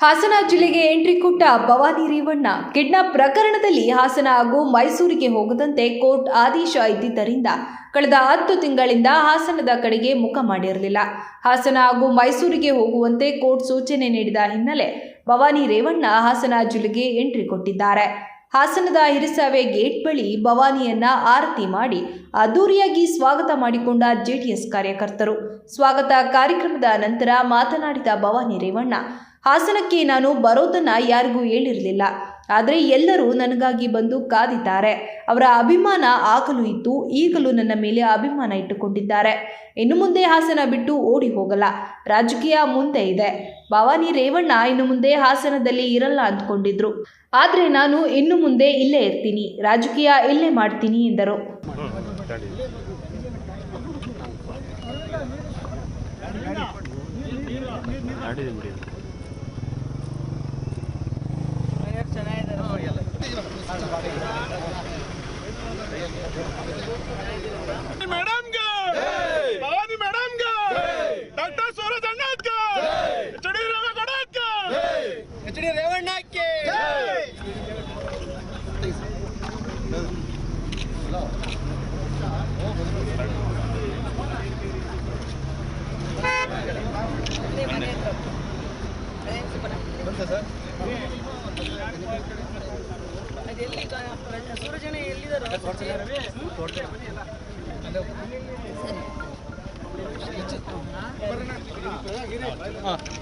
ಹಾಸನ ಜಿಲ್ಲೆಗೆ ಎಂಟ್ರಿ ಕೊಟ್ಟ ಭವಾನಿ ರೇವಣ್ಣ ಕಿಡ್ನಾಪ್ ಪ್ರಕರಣದಲ್ಲಿ ಹಾಸನ ಹಾಗೂ ಮೈಸೂರಿಗೆ ಹೋಗದಂತೆ ಕೋರ್ಟ್ ಆದೇಶ ಇದ್ದಿದ್ದರಿಂದ ಕಳೆದ 10 ತಿಂಗಳಿಂದ ಹಾಸನದ ಕಡೆಗೆ ಮುಖ ಮಾಡಿರಲಿಲ್ಲ. ಹಾಸನ ಹಾಗೂ ಮೈಸೂರಿಗೆ ಹೋಗುವಂತೆ ಕೋರ್ಟ್ ಸೂಚನೆ ನೀಡಿದ ಹಿನ್ನೆಲೆ ಭವಾನಿ ರೇವಣ್ಣ ಹಾಸನ ಜಿಲ್ಲೆಗೆ ಎಂಟ್ರಿ ಕೊಟ್ಟಿದ್ದಾರೆ. ಹಾಸನದ ಹಿರಿಸಾವೆ ಗೇಟ್ ಬಳಿ ಭವಾನಿಯನ್ನ ಆರತಿ ಮಾಡಿ ಅದ್ದೂರಿಯಾಗಿ ಸ್ವಾಗತ ಮಾಡಿಕೊಂಡ ಜೆಡಿಎಸ್ ಕಾರ್ಯಕರ್ತರು. ಸ್ವಾಗತ ಕಾರ್ಯಕ್ರಮದ ನಂತರ ಮಾತನಾಡಿದ ಭವಾನಿ ರೇವಣ್ಣ, ಹಾಸನಕ್ಕೆ ನಾನು ಬರೋದನ್ನ ಯಾರಿಗೂ ಹೇಳಿರಲಿಲ್ಲ, ಆದರೆ ಎಲ್ಲರೂ ನನಗಾಗಿ ಬಂದು ಕಾದಿದ್ದಾರೆ. ಅವರ ಅಭಿಮಾನ ಆಗಲೂ ಇತ್ತು, ಈಗಲೂ ನನ್ನ ಮೇಲೆ ಅಭಿಮಾನ ಇಟ್ಟುಕೊಂಡಿದ್ದಾರೆ. ಇನ್ನು ಮುಂದೆ ಹಾಸನ ಬಿಟ್ಟು ಓಡಿ ಹೋಗಲ್ಲ. ರಾಜಕೀಯ ಮುಂದೆ ಇದೆ. ಭವಾನಿ ರೇವಣ್ಣ ಇನ್ನು ಮುಂದೆ ಹಾಸನದಲ್ಲಿ ಇರಲ್ಲ ಅಂದ್ಕೊಂಡಿದ್ರು, ಆದರೆ ನಾನು ಇನ್ನು ಮುಂದೆ ಇಲ್ಲೇ ಇರ್ತೀನಿ, ರಾಜಕೀಯ ಇಲ್ಲೇ ಮಾಡ್ತೀನಿ ಎಂದರು.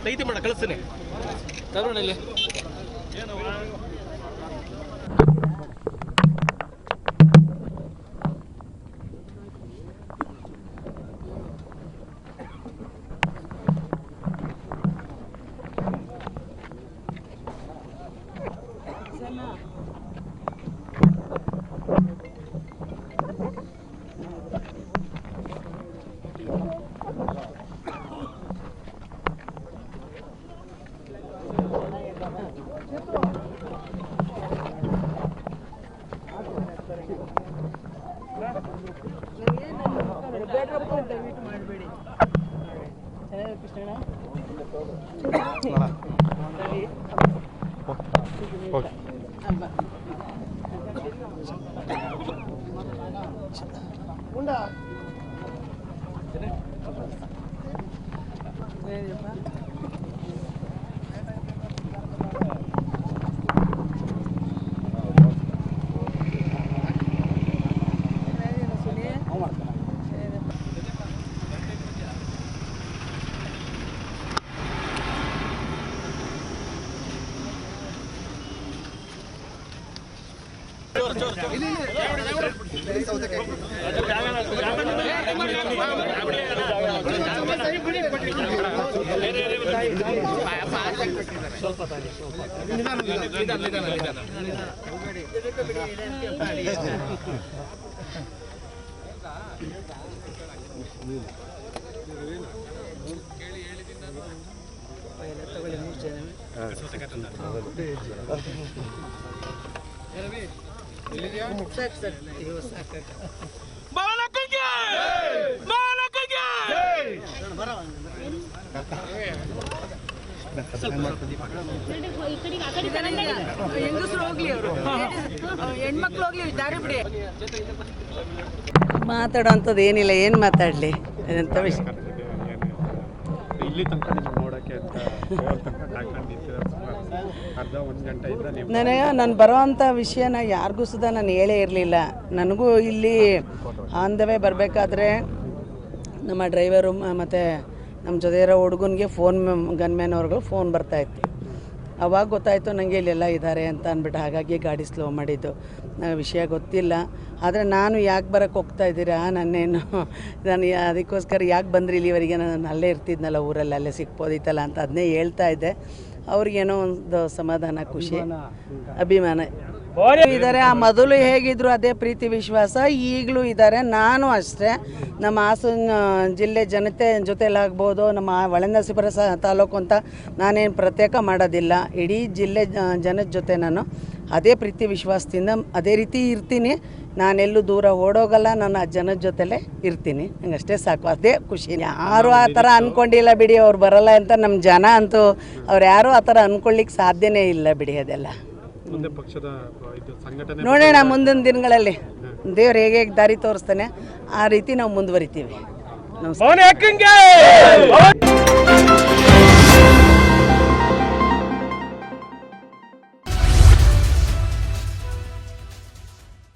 ತೈತಿ ಮಾಡ ಕಳಿಸ್ತೀನಿ ತಗೊಳ್ಳಿ. ಮಾತಾಡೋಂಥದ್ದು ಏನಿಲ್ಲ, ಏನು ಮಾತಾಡಲಿ ಎಂಥ ವಿಷಯ. ನಾನು ಬರೋವಂಥ ವಿಷಯನ ಯಾರಿಗೂ ಸುಧಾ ನಾನು ಹೇಳೇ ಇರಲಿಲ್ಲ. ನನಗೂ ಇಲ್ಲಿ ಆನ್ ದ ವೇ ಬರಬೇಕಾದ್ರೆ ನಮ್ಮ ಡ್ರೈವರು ಮತ್ತು ನಮ್ಮ ಜೊತೆ ಇರೋ ಹುಡುಗನಿಗೆ ಗನ್ಮ್ಯಾನ್ ಅವ್ರಿಗೂ ಫೋನ್ ಬರ್ತಾಯಿತ್ತು. ಅವಾಗ ಗೊತ್ತಾಯಿತು ನನಗೆ ಇಲ್ಲೆಲ್ಲ ಇದ್ದಾರೆ ಅಂತ ಅಂದ್ಬಿಟ್ಟು, ಹಾಗಾಗಿ ಗಾಡಿ ಸ್ಲೋ ಮಾಡಿದ್ದು. ವಿಷಯ ಗೊತ್ತಿಲ್ಲ. ಆದರೆ ನಾನು ಯಾಕೆ ಬರೋಕ್ಕೆ ಹೋಗ್ತಾಯಿದ್ದೀರಾ, ನಾನು ಅದಕ್ಕೋಸ್ಕರ ಯಾಕೆ ಬಂದ್ರಿ ಇಲ್ಲಿವರೆಗೆ, ನಾನು ಅಲ್ಲೇ ಇರ್ತಿದ್ನಲ್ಲ ಊರಲ್ಲಿ, ಅಲ್ಲೇ ಸಿಕ್ಬೋದಿತ್ತಲ್ಲ ಅಂತ ಅದನ್ನೇ ಹೇಳ್ತಾ ಇದ್ದೆ. ಅವ್ರಿಗೇನೋ ಒಂದು ಸಮಾಧಾನ, ಖುಷಿ, ಅಭಿಮಾನ ಇದ್ದಾರೆ. ಆ ಮೊದಲು ಹೇಗಿದ್ರು ಅದೇ ಪ್ರೀತಿ ವಿಶ್ವಾಸ ಈಗಲೂ ಇದ್ದಾರೆ. ನಾನು ಅಷ್ಟೇ ನಮ್ಮ ಹಾಸನ ಜಿಲ್ಲೆ ಜನತೆ ಜೊತೆಲಾಗ್ಬೋದು, ನಮ್ಮ ಹೊಳೆನರಸೀಪುರ ತಾಲೂಕು ಅಂತ ನಾನೇನು ಪ್ರತ್ಯೇಕ ಮಾಡೋದಿಲ್ಲ. ಇಡೀ ಜಿಲ್ಲೆ ಜನದ ಜೊತೆ ನಾನು ಅದೇ ಪ್ರೀತಿ ವಿಶ್ವಾಸದಿಂದ ಅದೇ ರೀತಿ ಇರ್ತೀನಿ. ನಾನೆಲ್ಲೂ ದೂರ ಓಡೋಗಲ್ಲ, ನಾನು ಆ ಜನದ ಜೊತೆಲೇ ಇರ್ತೀನಿ. ನಂಗೆ ಅಷ್ಟೇ ಸಾಕು, ಅದೇ ಖುಷಿ. ಯಾರು ಆ ಥರ ಅಂದ್ಕೊಂಡಿಲ್ಲ ಬಿಡಿ, ಅವ್ರು ಬರಲ್ಲ ಅಂತ. ನಮ್ಮ ಜನ ಅಂತೂ ಅವ್ರು ಯಾರೂ ಆ ಥರ ಅಂದ್ಕೊಳ್ಳಿಕ್ಕೆ ಸಾಧ್ಯನೇ ಇಲ್ಲ ಬಿಡಿ. ಅದೆಲ್ಲ ನೋಡೋಣ ಮುಂದಿನ ದಿನಗಳಲ್ಲಿ ದೇವ್ರು ಹೇಗೆ ದಾರಿ ತೋರಿಸ್ತಾನೆ ಆ ರೀತಿ ನಾವು ಮುಂದುವರಿತೀವಿ. ನಮಸ್ಕಾರ.